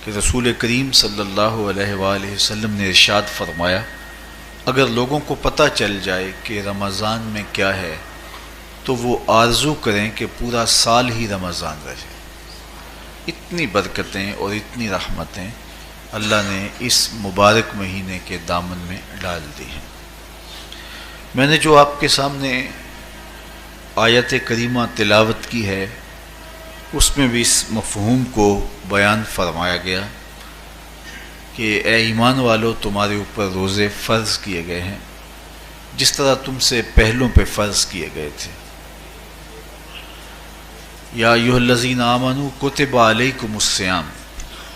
کہ رسول کریم صلی اللہ علیہ وآلہ وسلم نے ارشاد فرمایا، اگر لوگوں کو پتہ چل جائے کہ رمضان میں کیا ہے تو وہ آرزو کریں کہ پورا سال ہی رمضان رہے۔ اتنی برکتیں اور اتنی رحمتیں اللہ نے اس مبارک مہینے کے دامن میں ڈال دی ہیں۔ میں نے جو آپ کے سامنے آیت کریمہ تلاوت کی ہے اس میں بھی اس مفہوم کو بیان فرمایا گیا کہ اے ایمان والو، تمہارے اوپر روزے فرض کیے گئے ہیں جس طرح تم سے پہلوں پہ فرض کیے گئے تھے۔ یا ایھا الذین آمنوا کتب علیکم الصیام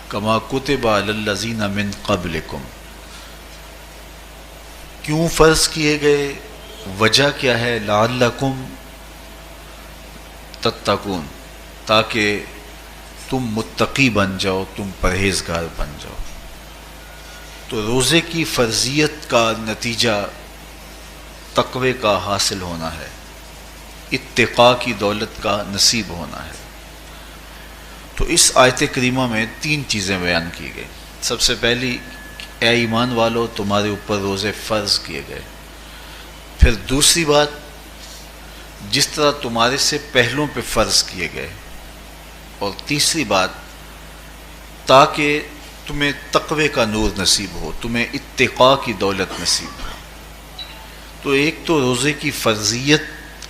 کما کتب علی الذین من قبلکم۔ کیوں فرض کیے گئے؟ وجہ کیا ہے؟ لعلکم تتقون، تاکہ تم متقی بن جاؤ، تم پرہیزگار بن جاؤ۔ تو روزے کی فرضیت کا نتیجہ تقوی کا حاصل ہونا ہے، اتقاء کی دولت کا نصیب ہونا ہے۔ تو اس آیت کریمہ میں تین چیزیں بیان کی گئی۔ سب سے پہلی، اے ایمان والو، تمہارے اوپر روزے فرض کیے گئے۔ پھر دوسری بات، جس طرح تمہارے سے پہلوں پہ فرض کیے گئے۔ اور تیسری بات، تاکہ تمہیں تقوی کا نور نصیب ہو، تمہیں اتقاء کی دولت نصیب ہو۔ تو ایک تو روزے کی فرضیت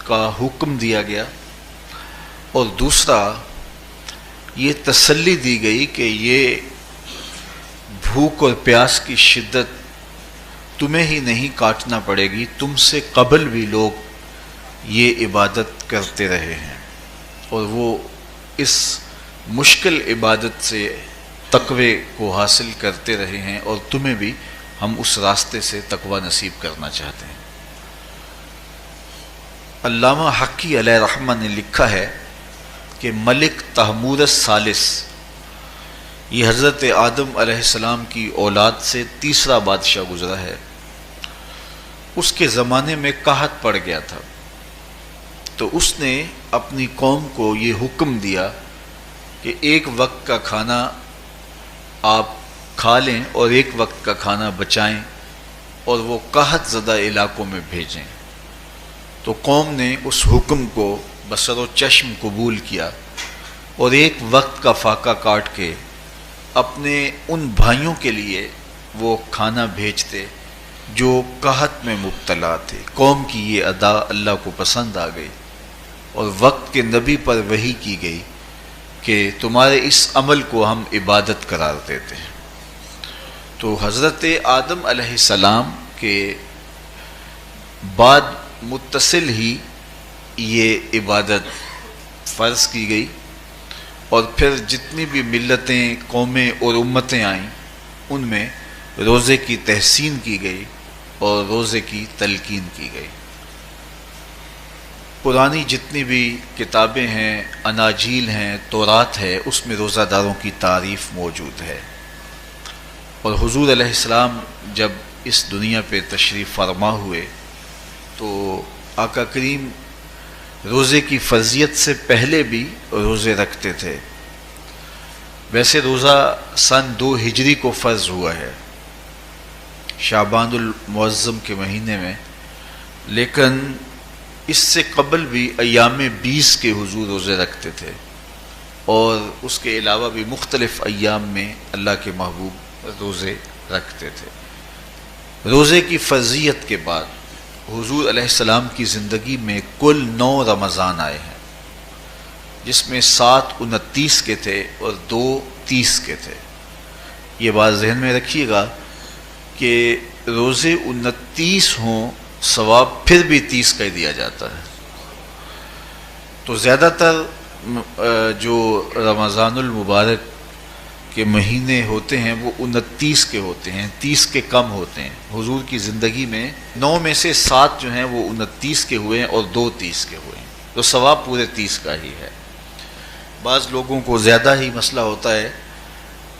کا حکم دیا گیا، اور دوسرا یہ تسلی دی گئی کہ یہ بھوک اور پیاس کی شدت تمہیں ہی نہیں کاٹنا پڑے گی، تم سے قبل بھی لوگ یہ عبادت کرتے رہے ہیں، اور وہ اس مشکل عبادت سے تقوی کو حاصل کرتے رہے ہیں، اور تمہیں بھی ہم اس راستے سے تقوی نصیب کرنا چاہتے ہیں۔ علامہ حقی علیہ رحمہ نے لکھا ہے کہ ملک تحمور الثالث، یہ حضرت آدم علیہ السلام کی اولاد سے تیسرا بادشاہ گزرا ہے، اس کے زمانے میں قحط پڑ گیا تھا، تو اس نے اپنی قوم کو یہ حکم دیا کہ ایک وقت کا کھانا آپ کھا لیں اور ایک وقت کا کھانا بچائیں اور وہ قحط زدہ علاقوں میں بھیجیں۔ تو قوم نے اس حکم کو بصر و چشم قبول کیا اور ایک وقت کا فاقہ کاٹ کے اپنے ان بھائیوں کے لیے وہ کھانا بھیجتے جو قحط میں مبتلا تھے۔ قوم کی یہ ادا اللہ کو پسند آ گئی، اور وقت کے نبی پر وحی کی گئی کہ تمہارے اس عمل کو ہم عبادت قرار دیتے ہیں۔ تو حضرت آدم علیہ السلام کے بعد متصل ہی یہ عبادت فرض کی گئی، اور پھر جتنی بھی ملتیں، قومیں اور امتیں آئیں ان میں روزے کی تحسین کی گئی اور روزے کی تلقین کی گئی۔ پرانی جتنی بھی کتابیں ہیں، اناجیل ہیں، تورات ہے، اس میں روزہ داروں کی تعریف موجود ہے۔ اور حضور علیہ السلام جب اس دنیا پہ تشریف فرما ہوئے تو آقا کریم روزے کی فرضیت سے پہلے بھی روزے رکھتے تھے۔ ویسے روزہ سن 2 ہجری کو فرض ہوا ہے، شعبان المعظم کے مہینے میں، لیکن اس سے قبل بھی ایام 20 کے حضور روزے رکھتے تھے، اور اس کے علاوہ بھی مختلف ایام میں اللہ کے محبوب روزے رکھتے تھے۔ روزے کی فرضیت کے بعد حضور علیہ السلام کی زندگی میں کل 9 رمضان آئے ہیں، جس میں 7 29 کے تھے اور 2 30 کے تھے۔ یہ بات ذہن میں رکھیے گا کہ روزے 29 ہوں ثواب پھر بھی 30 کا ہی دیا جاتا ہے۔ تو زیادہ تر جو رمضان المبارک کے مہینے ہوتے ہیں وہ 29 کے ہوتے ہیں، 30 کے کم ہوتے ہیں۔ حضور کی زندگی میں 9 میں سے 7 جو ہیں وہ 29 کے ہوئے ہیں اور 2 30 کے ہوئے ہیں، تو ثواب پورے 30 کا ہی ہے۔ بعض لوگوں کو زیادہ ہی مسئلہ ہوتا ہے،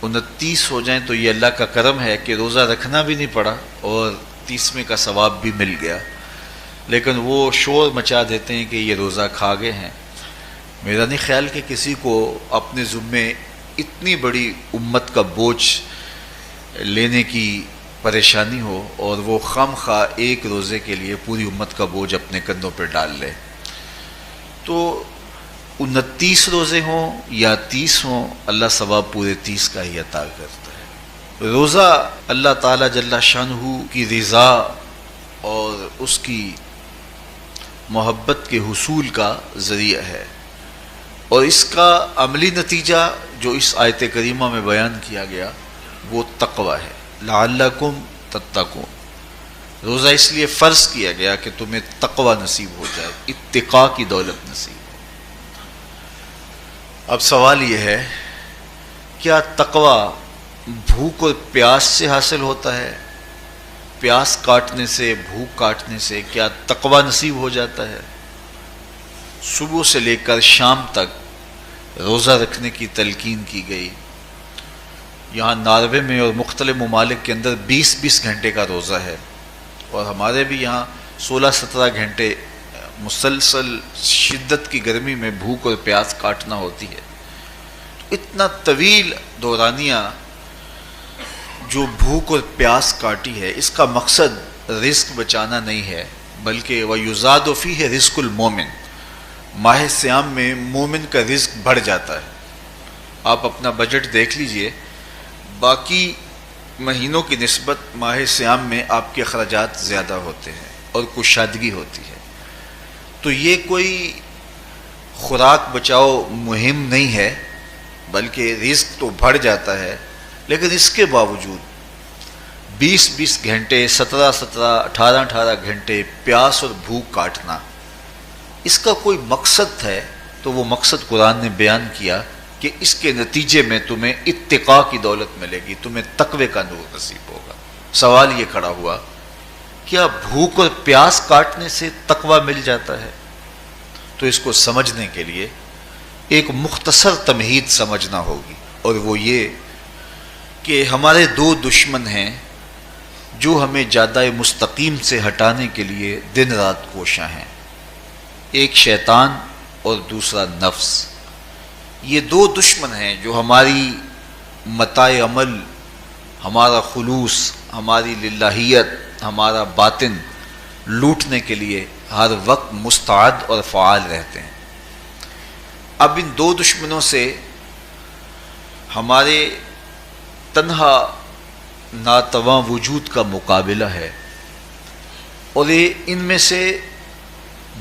29 ہو جائیں تو یہ اللہ کا کرم ہے کہ روزہ رکھنا بھی نہیں پڑا اور 30ویں کا ثواب بھی مل گیا، لیکن وہ شور مچا دیتے ہیں کہ یہ روزہ کھا گئے ہیں۔ میرا نہیں خیال کہ کسی کو اپنے ذمے اتنی بڑی امت کا بوجھ لینے کی پریشانی ہو اور وہ خام خواہ ایک روزے کے لیے پوری امت کا بوجھ اپنے کندھوں پہ ڈال لے. تو 29 روزے ہوں یا 30 ہوں، اللہ ثواب پورے 30 کا ہی عطا کرتا ہے. روزہ اللہ تعالیٰ جل شانہ کی رضا اور اس کی محبت کے حصول کا ذریعہ ہے، اور اس کا عملی نتیجہ جو اس آیت کریمہ میں بیان کیا گیا وہ تقوی ہے. لعلکم تتقون، روزہ اس لیے فرض کیا گیا کہ تمہیں تقوی نصیب ہو جائے، اتقاء کی دولت نصیب ہو. اب سوال یہ ہے، کیا تقوی بھوک اور پیاس سے حاصل ہوتا ہے؟ پیاس کاٹنے سے، بھوک کاٹنے سے کیا تقوی نصیب ہو جاتا ہے؟ صبح سے لے کر شام تک روزہ رکھنے کی تلقین کی گئی. یہاں ناروے میں اور مختلف ممالک کے اندر 20 گھنٹے کا روزہ ہے، اور ہمارے بھی یہاں 16-17 گھنٹے مسلسل شدت کی گرمی میں بھوک اور پیاس کاٹنا ہوتی ہے. اتنا طویل دورانیہ جو بھوک اور پیاس کاٹی ہے، اس کا مقصد رزق بچانا نہیں ہے، بلکہ وَيُزَادُ فِيهِ رِزْقُ الْمُؤْمِنِ، ماہ سیام میں مومن کا رزق بڑھ جاتا ہے. آپ اپنا بجٹ دیکھ لیجئے، باقی مہینوں کی نسبت ماہ سیام میں آپ کے اخراجات زیادہ ہوتے ہیں اور کشادگی ہوتی ہے. تو یہ کوئی خوراک بچاؤ مہم نہیں ہے، بلکہ رزق تو بڑھ جاتا ہے، لیکن اس کے باوجود 20 گھنٹے، 17 18 گھنٹے پیاس اور بھوک کاٹنا، اس کا کوئی مقصد ہے تو وہ مقصد قرآن نے بیان کیا کہ اس کے نتیجے میں تمہیں اتقاء کی دولت ملے گی، تمہیں تقوی کا نور نصیب ہوگا. سوال یہ کھڑا ہوا، کیا بھوک اور پیاس کاٹنے سے تقوی مل جاتا ہے؟ تو اس کو سمجھنے کے لیے ایک مختصر تمہید سمجھنا ہوگی، اور وہ یہ کہ ہمارے 2 دشمن ہیں جو ہمیں جادہ مستقیم سے ہٹانے کے لیے دن رات کوشاں ہیں. ایک شیطان اور دوسرا نفس. یہ 2 دشمن ہیں جو ہماری متاع عمل، ہمارا خلوص، ہماری للہیت، ہمارا باطن لوٹنے کے لیے ہر وقت مستعد اور فعال رہتے ہیں. اب ان 2 دشمنوں سے ہمارے تنہا ناتواں وجود کا مقابلہ ہے، اور ان میں سے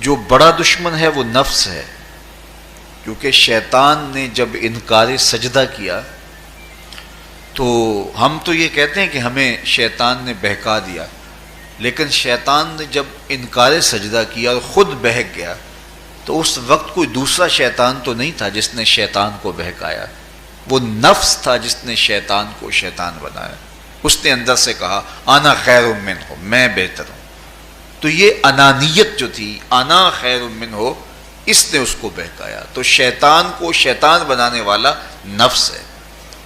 جو بڑا دشمن ہے وہ نفس ہے، کیونکہ شیطان نے جب انکار سجدہ کیا تو ہم تو یہ کہتے ہیں کہ ہمیں شیطان نے بہکا دیا، لیکن شیطان نے جب انکار سجدہ کیا اور خود بہک گیا تو اس وقت کوئی دوسرا شیطان تو نہیں تھا جس نے شیطان کو بہکایا، وہ نفس تھا جس نے شیطان کو شیطان بنایا. اس نے اندر سے کہا انا خیر منہ، میں بہتر ہوں. تو یہ انانیت جو تھی، انا خیر منہ، اس نے اس کو بہکایا. تو شیطان کو شیطان بنانے والا نفس ہے،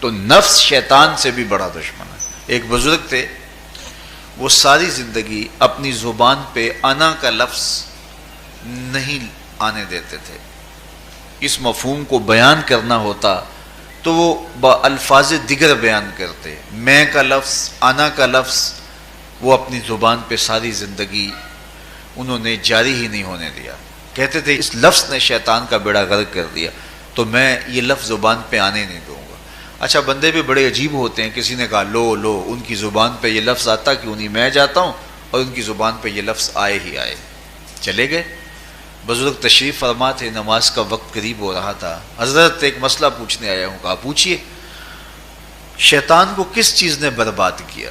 تو نفس شیطان سے بھی بڑا دشمن ہے. ایک بزرگ تھے، وہ ساری زندگی اپنی زبان پہ انا کا لفظ نہیں آنے دیتے تھے. اس مفہوم کو بیان کرنا ہوتا تو وہ با الفاظ دیگر بیان کرتے. میں کا لفظ، انا کا لفظ وہ اپنی زبان پہ ساری زندگی انہوں نے جاری ہی نہیں ہونے دیا. کہتے تھے اس لفظ نے شیطان کا بیڑا غرق کر دیا، تو میں یہ لفظ زبان پہ آنے نہیں دوں گا. اچھا، بندے بھی بڑے عجیب ہوتے ہیں. کسی نے کہا لو ان کی زبان پہ یہ لفظ آتا کیوں نہیں، میں جاتا ہوں اور ان کی زبان پہ یہ لفظ آئے ہی آئے. چلے گئے. بزرگ تشریف فرما تھے، نماز کا وقت قریب ہو رہا تھا. حضرت ایک مسئلہ پوچھنے آیا ہوں. کہا پوچھیے. شیطان کو کس چیز نے برباد کیا؟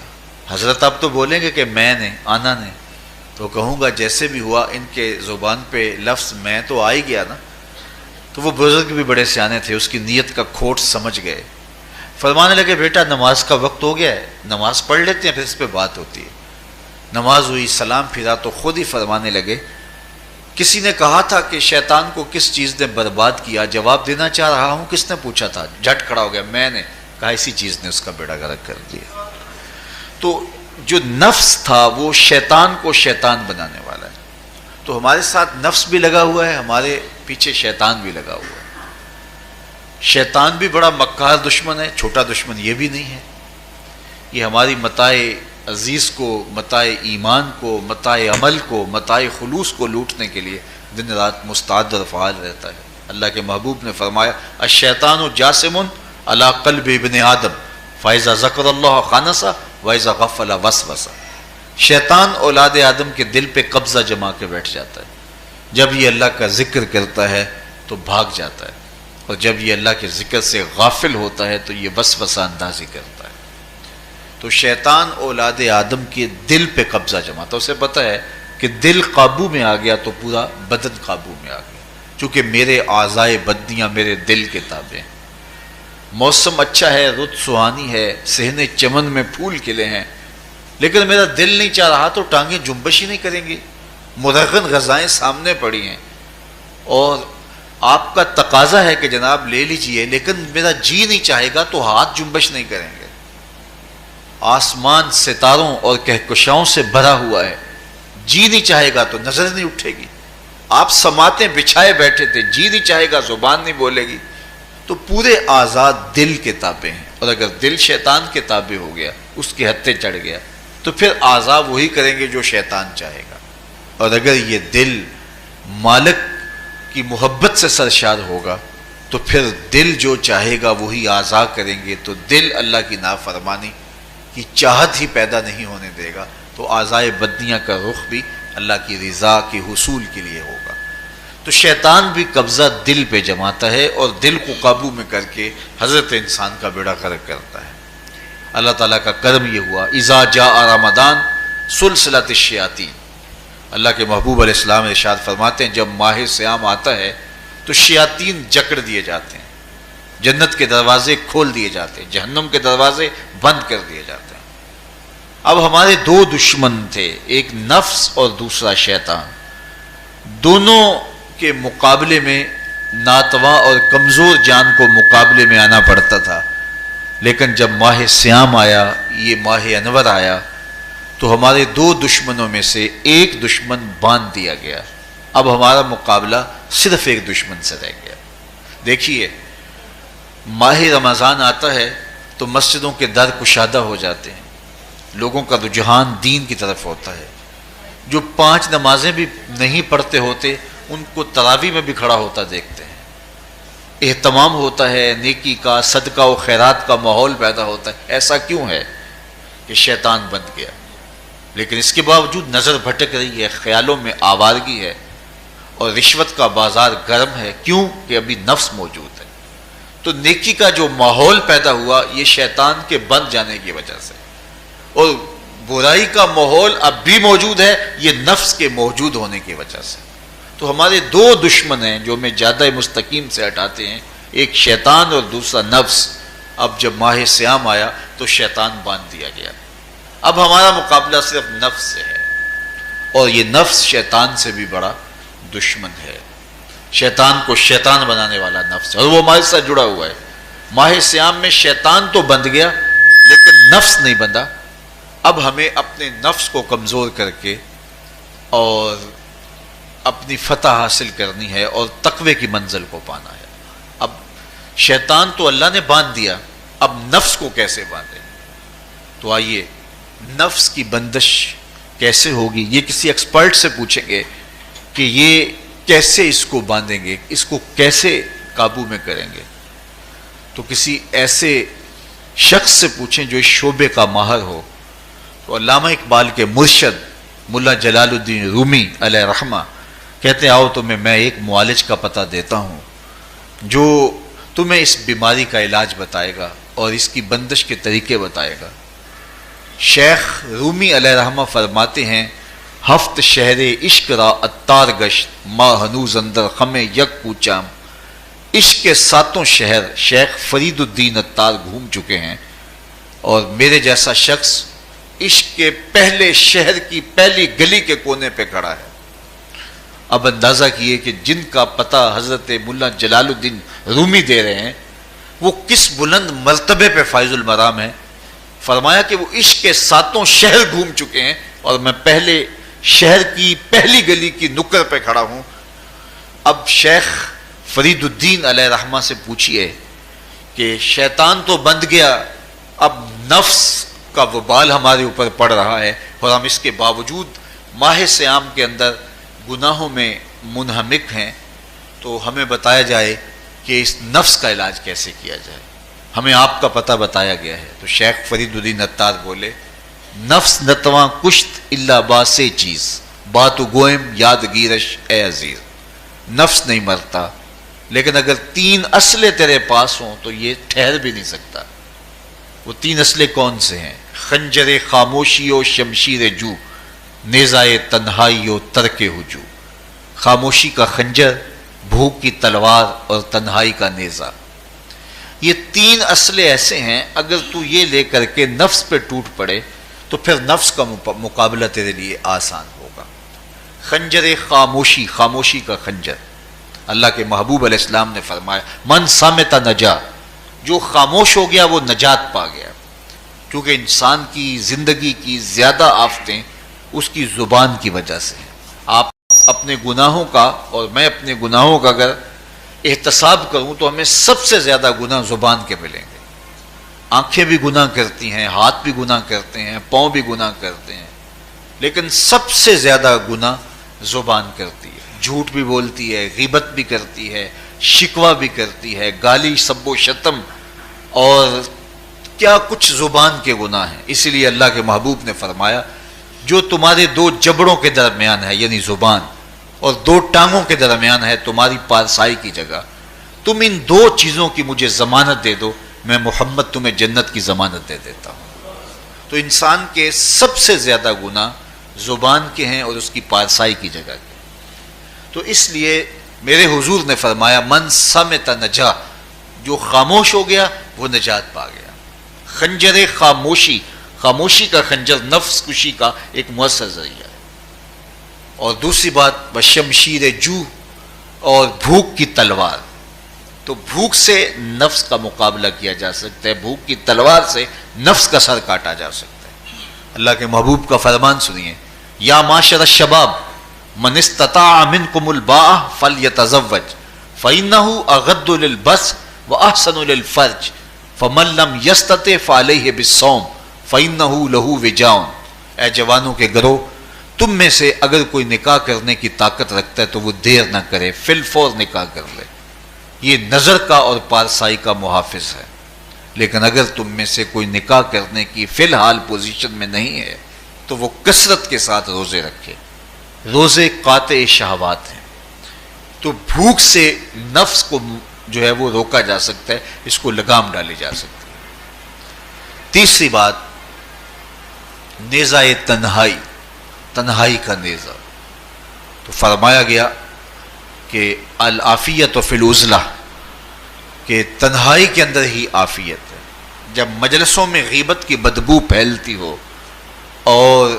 حضرت آپ تو بولیں گے کہ میں نے، آنا نے. تو کہوں گا جیسے بھی ہوا ان کے زبان پہ لفظ میں تو آ ہی گیا نا. تو وہ بزرگ بھی بڑے سیانے تھے، اس کی نیت کا کھوٹ سمجھ گئے. فرمانے لگے بیٹا نماز کا وقت ہو گیا ہے، نماز پڑھ لیتے ہیں پھر اس پہ بات ہوتی ہے. نماز ہوئی، سلام پھرا تو خود ہی فرمانے لگے کسی نے کہا تھا کہ شیطان کو کس چیز نے برباد کیا، جواب دینا چاہ رہا ہوں کس نے پوچھا تھا. جھٹ کھڑا ہو گیا، میں نے. کہا اسی چیز نے اس کا بیڑا غرق کر دیا. تو جو نفس تھا وہ شیطان کو شیطان بنانے والا ہے. تو ہمارے ساتھ نفس بھی لگا ہوا ہے، ہمارے پیچھے شیطان بھی لگا ہوا ہے. شیطان بھی بڑا مکار دشمن ہے، چھوٹا دشمن یہ بھی نہیں ہے۔ یہ ہماری متاع عزیز کو، متاع ایمان کو، متاع عمل کو، متاع خلوص کو لوٹنے کے لیے دن رات مستعد اور فعال رہتا ہے۔ اللہ کے محبوب نے فرمایا الشیطان جاسم علی قلب ابن آدم فاذا ذکر اللہ خانس واذا غفل وسوس۔ شیطان اولاد آدم کے دل پہ قبضہ جما کے بیٹھ جاتا ہے، جب یہ اللہ کا ذکر کرتا ہے تو بھاگ جاتا ہے، اور جب یہ اللہ کے ذکر سے غافل ہوتا ہے تو یہ وسوسہ اندازی کرتا ہے۔ تو شیطان اولاد آدم کے دل پہ قبضہ جماتا ہے، اسے پتہ ہے کہ دل قابو میں آ گیا تو پورا بدن قابو میں آ گیا، چونکہ میرے اعضائے بدنیاں میرے دل کے تابع ہیں۔ موسم اچھا ہے، رت سہانی ہے، صحن چمن میں پھول کھلے ہیں، لیکن میرا دل نہیں چاہ رہا تو ٹانگیں جنبش ہی نہیں کریں گی۔ مرغن غذائیں سامنے پڑی ہیں اور آپ کا تقاضا ہے کہ جناب لے لیجئے، لیکن میرا جی نہیں چاہے گا تو ہاتھ جنبش نہیں کریں گے۔ آسمان ستاروں اور کہکشاؤں سے بھرا ہوا ہے، جی نہیں چاہے گا تو نظر نہیں اٹھے گی۔ آپ سماعتیں بچھائے بیٹھے تھے، جی نہیں چاہے گا زبان نہیں بولے گی۔ تو پورے آزاد دل کے تابع ہیں، اور اگر دل شیطان کے تابع ہو گیا، اس کے ہتھے چڑھ گیا، تو پھر اعضاء وہی کریں گے جو شیطان چاہے گا۔ اور اگر یہ دل مالک کی محبت سے سرشار ہوگا تو پھر دل جو چاہے گا وہی اعضاء کریں گے، تو دل اللہ کی نافرمانی کی چاہت ہی پیدا نہیں ہونے دے گا، تو اعضائے بدنیاں کا رخ بھی اللہ کی رضا کے حصول کے لیے ہوگا۔ تو شیطان بھی قبضہ دل پہ جماتا ہے اور دل کو قابو میں کر کے حضرت انسان کا بیڑا غرق کرتا ہے۔ اللہ تعالیٰ کا کرم یہ ہوا اذا جاء رمضان سلسلۃ الشیاطین، اللہ کے محبوب علیہ السلام ارشاد فرماتے ہیں جب ماہ صیام آتا ہے تو شیاطین جکڑ دیے جاتے ہیں، جنت کے دروازے کھول دیے جاتے ہیں، جہنم کے دروازے بند کر دیے جاتے ہیں۔ اب ہمارے دو دشمن تھے، ایک نفس اور دوسرا شیطان، دونوں کے مقابلے میں ناتواں اور کمزور جان کو مقابلے میں آنا پڑتا تھا، لیکن جب ماہ صیام آیا، یہ ماہ انور آیا، تو ہمارے دو دشمنوں میں سے ایک دشمن باندھ دیا گیا۔ اب ہمارا مقابلہ صرف ایک دشمن سے رہ گیا۔ دیکھیے ماہ رمضان آتا ہے تو مسجدوں کے در کشادہ ہو جاتے ہیں، لوگوں کا رجحان دین کی طرف ہوتا ہے۔ جو 5 نمازیں بھی نہیں پڑھتے ہوتے ان کو تراویح میں بھی کھڑا ہوتا دیکھتے ہیں، اہتمام ہوتا ہے، نیکی کا، صدقہ و خیرات کا ماحول پیدا ہوتا ہے۔ ایسا کیوں ہے؟ کہ شیطان بند گیا، لیکن اس کے باوجود نظر بھٹک رہی ہے، خیالوں میں آوارگی ہے، اور رشوت کا بازار گرم ہے۔ کیوں؟ کہ ابھی نفس موجود ہے۔ تو نیکی کا جو ماحول پیدا ہوا یہ شیطان کے بند جانے کی وجہ سے، اور برائی کا ماحول اب بھی موجود ہے یہ نفس کے موجود ہونے کی وجہ سے۔ تو ہمارے دو دشمن ہیں جو ہمیں زیادہ مستقیم سے ہٹاتے ہیں، ایک شیطان اور دوسرا نفس۔ اب جب ماہ صیام آیا تو شیطان باندھ دیا گیا، اب ہمارا مقابلہ صرف نفس سے ہے، اور یہ نفس شیطان سے بھی بڑا دشمن ہے۔ شیطان کو شیطان بنانے والا نفس ہے، اور وہ ہمارے ساتھ جڑا ہوا ہے۔ ماہ صیام میں شیطان تو بند گیا لیکن نفس نہیں بندھا۔ اب ہمیں اپنے نفس کو کمزور کر کے اور اپنی فتح حاصل کرنی ہے اور تقوی کی منزل کو پانا ہے۔ اب شیطان تو اللہ نے باندھ دیا، اب نفس کو کیسے باندھیں؟ تو آئیے نفس کی بندش کیسے ہوگی یہ کسی ایکسپرٹ سے پوچھیں گے کہ یہ کیسے اس کو باندھیں گے، اس کو کیسے قابو میں کریں گے۔ تو کسی ایسے شخص سے پوچھیں جو اس شعبے کا ماہر ہو۔ تو علامہ اقبال کے مرشد ملا جلال الدین رومی علیہ رحمہ کہتے ہیں آؤ تمہیں میں ایک معالج کا پتہ دیتا ہوں جو تمہیں اس بیماری کا علاج بتائے گا اور اس کی بندش کے طریقے بتائے گا۔ شیخ رومی علیہ رحمہ فرماتے ہیں ہفت شہر عشق را اتار گشت ما ہنوز اندر خم یک کوچام۔ عشق کے 7 شہر شیخ فرید الدین اتار گھوم چکے ہیں، اور میرے جیسا شخص عشق کے پہلے شہر کی پہلی گلی کے کونے پہ کھڑا ہے۔ اب اندازہ کیے کہ جن کا پتہ حضرت ملا جلال الدین رومی دے رہے ہیں وہ کس بلند مرتبے پہ فائز المرام ہے۔ فرمایا کہ وہ عشق کے 7 شہر گھوم چکے ہیں اور میں پہلے شہر کی پہلی گلی کی نکر پہ کھڑا ہوں۔ اب شیخ فرید الدین علیہ رحمہ سے پوچھئے کہ شیطان تو بند گیا، اب نفس کا وبال ہمارے اوپر پڑ رہا ہے، اور ہم اس کے باوجود ماہ صیام کے اندر گناہوں میں منہمک ہیں، تو ہمیں بتایا جائے کہ اس نفس کا علاج کیسے کیا جائے۔ ہمیں آپ کا پتہ بتایا گیا ہے۔ تو شیخ فرید الدین عطار بولے، نفس نتواں کشت اللہ باسے چیز، باتو گوئم یاد گیرش اے عزیز۔ نفس نہیں مرتا، لیکن اگر 3 اسلحے تیرے پاس ہوں تو یہ ٹھہر بھی نہیں سکتا۔ وہ 3 اسلحے کون سے ہیں؟ خنجر خاموشی و شمشیر جو، نیزائے تنہائی و ترک ہجو۔ خاموشی کا خنجر، بھوک کی تلوار اور تنہائی کا نیزہ، یہ 3 اسلحے ایسے ہیں، اگر تو یہ لے کر کے نفس پہ ٹوٹ پڑے تو پھر نفس کا مقابلہ تیرے لیے آسان ہوگا۔ خنجر خاموشی، خاموشی کا خنجر، اللہ کے محبوب علیہ السلام نے فرمایا من صامت نجا، جو خاموش ہو گیا وہ نجات پا گیا، کیونکہ انسان کی زندگی کی زیادہ آفتیں اس کی زبان کی وجہ سے ہیں۔ آپ اپنے گناہوں کا اور میں اپنے گناہوں کا اگر احتساب کروں تو ہمیں سب سے زیادہ گناہ زبان کے ملیں گے۔ آنکھیں بھی گناہ کرتی ہیں، ہاتھ بھی گناہ کرتے ہیں، پاؤں بھی گناہ کرتے ہیں، لیکن سب سے زیادہ گناہ زبان کرتی ہے۔ جھوٹ بھی بولتی ہے، غیبت بھی کرتی ہے، شکوہ بھی کرتی ہے، گالی سب و شتم اور کیا کچھ زبان کے گناہ ہیں۔ اسی لیے اللہ کے محبوب نے فرمایا جو تمہارے 2 جبڑوں کے درمیان ہے، یعنی زبان، اور 2 ٹانگوں کے درمیان ہے تمہاری پارسائی کی جگہ، تم ان 2 چیزوں کی مجھے ضمانت دے دو، میں محمد تمہیں جنت کی ضمانت دے دیتا ہوں۔ تو انسان کے سب سے زیادہ گناہ زبان کے ہیں اور اس کی پارسائی کی جگہ کے۔ تو اس لیے میرے حضور نے فرمایا من صمت نجا، جو خاموش ہو گیا وہ نجات پا گیا۔ خنجر خاموشی، خاموشی کا خنجر نفس کشی کا ایک مؤثر ذریعہ ہے۔ اور دوسری بات بشمشیر جو، اور بھوک کی تلوار، تو بھوک سے نفس کا مقابلہ کیا جا سکتا ہے، بھوک کی تلوار سے نفس کا سر کاٹا جا سکتا ہے۔ اللہ کے محبوب کا فرمان سنیے، یا معاشر الشباب من استطاع منکم الباء فلیتزوج فإنہ اغض للبصر واحسن للفرج فمن لم یستطع فعلیہ بالصوم فإنہ لہ وجاء۔ اے جوانوں کے گروہ، تم میں سے اگر کوئی نکاح کرنے کی طاقت رکھتا ہے تو وہ دیر نہ کرے، فی الفور نکاح کر لے، یہ نظر کا اور پارسائی کا محافظ ہے۔ لیکن اگر تم میں سے کوئی نکاح کرنے کی فی الحال پوزیشن میں نہیں ہے تو وہ کثرت کے ساتھ روزے رکھے۔ روزے قاطع شہوات ہیں، تو بھوک سے نفس کو جو ہے وہ روکا جا سکتا ہے، اس کو لگام ڈالی جا سکتی ہے۔ تیسری بات نیزہ تنہائی، تنہائی کا نیزہ، تو فرمایا گیا کہ العافیت فی العزلہ، کہ تنہائی کے اندر ہی عافیت ہے۔ جب مجلسوں میں غیبت کی بدبو پھیلتی ہو اور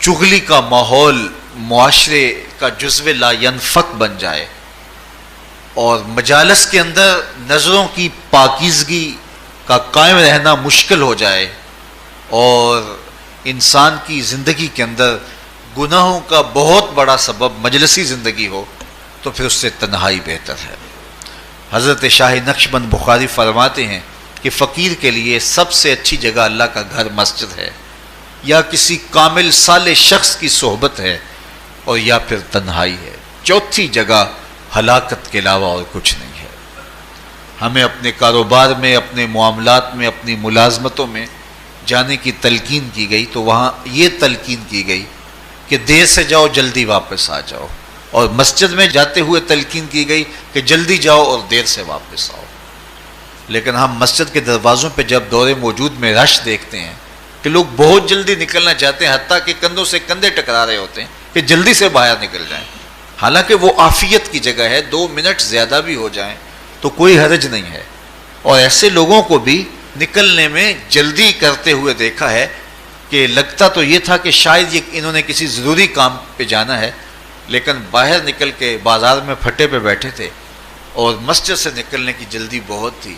چغلی کا ماحول معاشرے کا جزو لا ینفک بن جائے، اور مجالس کے اندر نظروں کی پاکیزگی کا قائم رہنا مشکل ہو جائے، اور انسان کی زندگی کے اندر گناہوں کا بہت بڑا سبب مجلسی زندگی ہو، تو پھر اس سے تنہائی بہتر ہے۔ حضرت شاہ نقشبند بخاری فرماتے ہیں کہ فقیر کے لیے سب سے اچھی جگہ اللہ کا گھر مسجد ہے، یا کسی کامل صالح شخص کی صحبت ہے، اور یا پھر تنہائی ہے۔ چوتھی جگہ ہلاکت کے علاوہ اور کچھ نہیں ہے۔ ہمیں اپنے کاروبار میں، اپنے معاملات میں، اپنی ملازمتوں میں جانے کی تلقین کی گئی، تو وہاں یہ تلقین کی گئی کہ دیر سے جاؤ جلدی واپس آ جاؤ، اور مسجد میں جاتے ہوئے تلقین کی گئی کہ جلدی جاؤ اور دیر سے واپس آؤ۔ لیکن ہم مسجد کے دروازوں پہ جب دور موجود میں رش دیکھتے ہیں کہ لوگ بہت جلدی نکلنا چاہتے ہیں، حتیٰ کہ کندھوں سے کندھے ٹکرا رہے ہوتے ہیں کہ جلدی سے باہر نکل جائیں، حالانکہ وہ عافیت کی جگہ ہے، 2 منٹ زیادہ بھی ہو جائیں تو کوئی حرج نہیں ہے۔ اور ایسے لوگوں کو بھی نکلنے میں جلدی کرتے ہوئے دیکھا ہے کہ لگتا تو یہ تھا کہ شاید یہ انہوں نے کسی ضروری کام پہ جانا ہے، لیکن باہر نکل کے بازار میں پھٹے پہ بیٹھے تھے اور مسجد سے نکلنے کی جلدی بہت تھی۔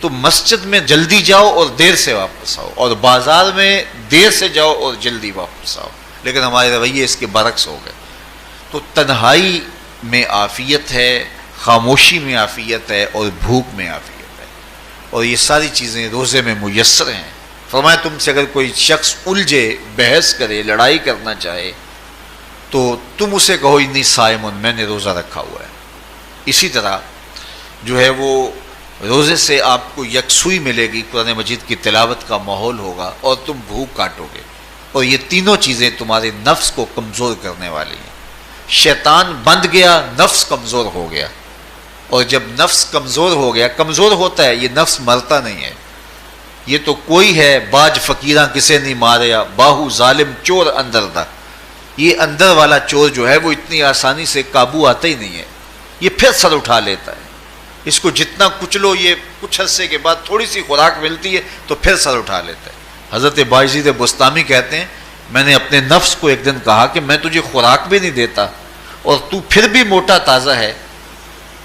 تو مسجد میں جلدی جاؤ اور دیر سے واپس آؤ، اور بازار میں دیر سے جاؤ اور جلدی واپس آؤ، لیکن ہمارے رویے اس کے برعکس ہو گئے۔ تو تنہائی میں عافیت ہے، خاموشی میں عافیت ہے، اور بھوک میں عافیت ہے۔ اور یہ ساری چیزیں روزے میں میسر ہیں۔ فرمایا تم سے اگر کوئی شخص الجھے، بحث کرے، لڑائی کرنا چاہے تو تم اسے کہو انی صائم، میں نے روزہ رکھا ہوا ہے۔ اسی طرح جو ہے وہ روزے سے آپ کو یکسوئی ملے گی، قرآن مجید کی تلاوت کا ماحول ہوگا اور تم بھوک کاٹو گے، اور یہ تینوں چیزیں تمہارے نفس کو کمزور کرنے والی ہیں۔ شیطان بند گیا، نفس کمزور ہو گیا، اور جب نفس کمزور ہو گیا، کمزور ہوتا ہے یہ نفس، مرتا نہیں ہے۔ یہ تو کوئی ہے باج فقیراں کسے نہیں ماریا، باہو ظالم چور اندر دا، یہ اندر والا چور جو ہے وہ اتنی آسانی سے قابو آتا ہی نہیں ہے، یہ پھر سر اٹھا لیتا ہے۔ اس کو جتنا کچلو یہ کچھ عرصے کے بعد تھوڑی سی خوراک ملتی ہے تو پھر سر اٹھا لیتا ہے۔ حضرت بایزید بستامی کہتے ہیں میں نے اپنے نفس کو ایک دن کہا کہ میں تجھے خوراک بھی نہیں دیتا اور تو پھر بھی موٹا تازہ ہے،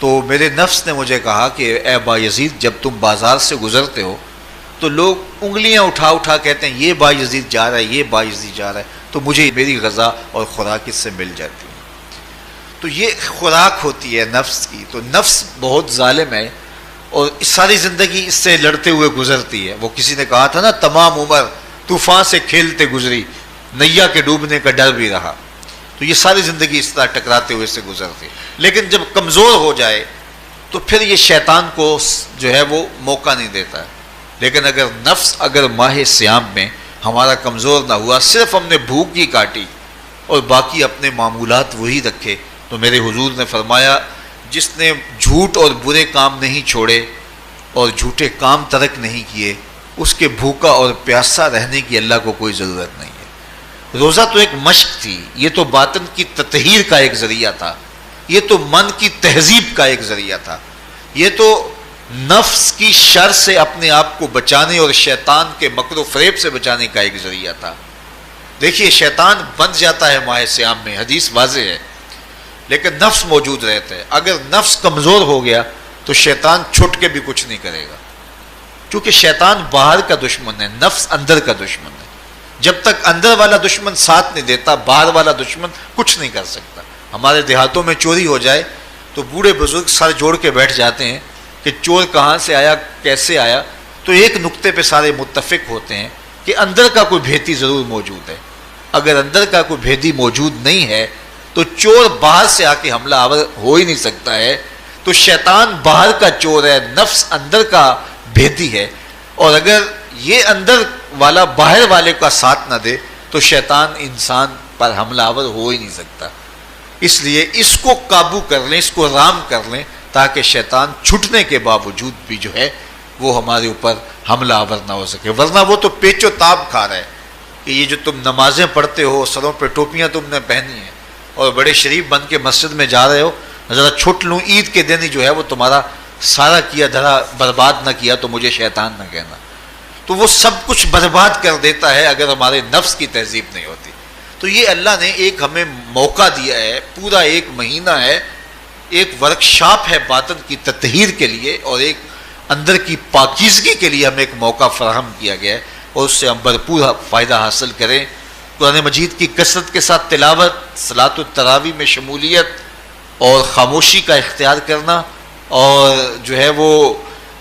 تو میرے نفس نے مجھے کہا کہ اے بایزید جب تم بازار سے گزرتے ہو تو لوگ انگلیاں اٹھا اٹھا کہتے ہیں یہ بایزید جا رہا ہے، یہ بایزید جا رہا ہے، تو مجھے میری غذا اور خوراک اس سے مل جاتی ہے۔ تو یہ خوراک ہوتی ہے نفس کی، تو نفس بہت ظالم ہے اور ساری زندگی اس سے لڑتے ہوئے گزرتی ہے۔ وہ کسی نے کہا تھا نا تمام عمر طوفان سے کھیلتے گزری، نیا کے ڈوبنے کا ڈر بھی رہا۔ تو یہ ساری زندگی اس طرح ٹکراتے ہوئے سے گزرتی ہے، لیکن جب کمزور ہو جائے تو پھر یہ شیطان کو جو ہے وہ موقع نہیں دیتا ہے۔ لیکن اگر نفس اگر ماہ صیام میں ہمارا کمزور نہ ہوا، صرف ہم نے بھوک ہی کاٹی اور باقی اپنے معمولات وہی رکھے، تو میرے حضور نے فرمایا جس نے جھوٹ اور برے کام نہیں چھوڑے اور جھوٹے کام ترک نہیں کیے، اس کے بھوکا اور پیاسا رہنے کی اللہ کو کوئی ضرورت نہیں ہے۔ روزہ تو ایک مشق تھی، یہ تو باطن کی تطہیر کا ایک ذریعہ تھا، یہ تو من کی تہذیب کا ایک ذریعہ تھا، یہ تو نفس کی شر سے اپنے آپ کو بچانے اور شیطان کے مکر و فریب سے بچانے کا ایک ذریعہ تھا۔ دیکھیے شیطان بند جاتا ہے ماہ صیام میں، حدیث واضح ہے، لیکن نفس موجود رہتا ہے۔ اگر نفس کمزور ہو گیا تو شیطان چھٹ کے بھی کچھ نہیں کرے گا، کیونکہ شیطان باہر کا دشمن ہے، نفس اندر کا دشمن ہے۔ جب تک اندر والا دشمن ساتھ نہیں دیتا، باہر والا دشمن کچھ نہیں کر سکتا۔ ہمارے دیہاتوں میں چوری ہو جائے تو بوڑھے بزرگ سر جوڑ کے بیٹھ جاتے ہیں کہ چور کہاں سے آیا، کیسے آیا، تو ایک نقطے پہ سارے متفق ہوتے ہیں کہ اندر کا کوئی بھیتی ضرور موجود ہے۔ اگر اندر کا کوئی بھیتی موجود نہیں ہے تو چور باہر سے آ کے حملہ آور ہو ہی نہیں سکتا ہے۔ تو شیطان باہر کا چور ہے، نفس اندر کا بھیتی ہے، اور اگر یہ اندر والا باہر والے کا ساتھ نہ دے تو شیطان انسان پر حملہ آور ہو ہی نہیں سکتا۔ اس لیے اس کو قابو کر لیں، اس کو رام کر لیں، تاکہ شیطان چھٹنے کے باوجود بھی جو ہے وہ ہمارے اوپر حملہ آور نہ ہو سکے۔ ورنہ وہ تو پیچ و تاب کھا رہا ہے کہ یہ جو تم نمازیں پڑھتے ہو، سروں پہ ٹوپیاں تم نے پہنی ہیں اور بڑے شریف بن کے مسجد میں جا رہے ہو، ذرا چھٹ لوں عید کے دن ہی جو ہے وہ تمہارا سارا کیا دھرا برباد نہ کیا تو مجھے شیطان نہ کہنا۔ تو وہ سب کچھ برباد کر دیتا ہے اگر ہمارے نفس کی تہذیب نہیں ہوتی۔ تو یہ اللہ نے ایک ہمیں موقع دیا ہے، پورا ایک مہینہ ہے، ایک ورکشاپ ہے باطن کی تطہیر کے لیے اور ایک اندر کی پاکیزگی کے لیے ہمیں ایک موقع فراہم کیا گیا ہے، اور اس سے ہم بھرپور فائدہ حاصل کریں۔ قرآن مجید کی کثرت کے ساتھ تلاوت، صلاۃ التراویح میں شمولیت اور خاموشی کا اختیار کرنا، اور جو ہے وہ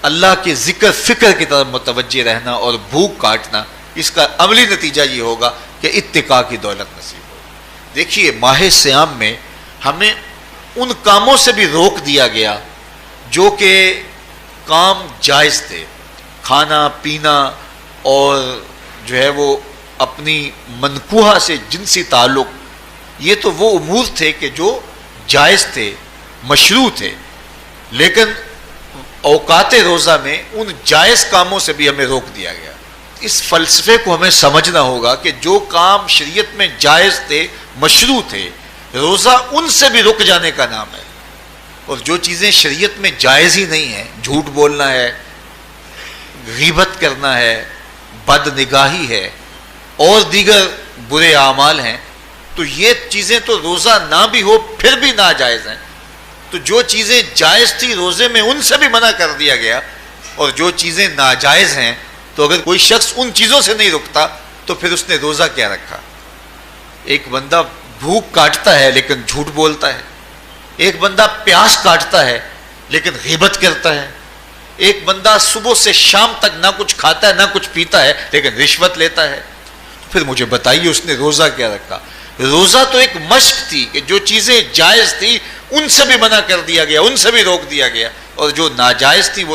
اللہ کے ذکر فکر کی طرف متوجہ رہنا اور بھوک کاٹنا، اس کا عملی نتیجہ یہ ہوگا کہ اتقاء کی دولت نصیب ہوگی۔ دیکھیے ماہ صیام میں ہمیں ان کاموں سے بھی روک دیا گیا جو کہ کام جائز تھے، کھانا پینا اور جو ہے وہ اپنی منکوحہ سے جنسی تعلق، یہ تو وہ امور تھے کہ جو جائز تھے، مشروع تھے، لیکن اوقات روزہ میں ان جائز کاموں سے بھی ہمیں روک دیا گیا۔ اس فلسفے کو ہمیں سمجھنا ہوگا کہ جو کام شریعت میں جائز تھے، مشروع تھے، روزہ ان سے بھی رک جانے کا نام ہے، اور جو چیزیں شریعت میں جائز ہی نہیں ہیں، جھوٹ بولنا ہے، غیبت کرنا ہے، بد نگاہی ہے اور دیگر برے اعمال ہیں، تو یہ چیزیں تو روزہ نہ بھی ہو پھر بھی ناجائز ہیں۔ تو جو چیزیں جائز تھی روزے میں ان سے بھی منع کر دیا گیا، اور جو چیزیں ناجائز ہیں تو اگر کوئی شخص ان چیزوں سے نہیں رکتا تو پھر اس نے روزہ کیا رکھا۔ ایک بندہ بھوک کاٹتا ہے لیکن جھوٹ بولتا ہے، ایک بندہ پیاس کاٹتا ہے لیکن غیبت کرتا ہے، ایک بندہ صبح سے شام تک نہ کچھ کھاتا ہے نہ کچھ پیتا ہے لیکن رشوت لیتا ہے، پھر مجھے بتائیے اس نے روزہ کیا رکھا؟ روزہ تو ایک مشق تھی کہ جو چیزیں جائز تھی ان سے بھی منع کر دیا گیا، ان سے بھی روک دیا گیا، اور جو ناجائز تھی وہ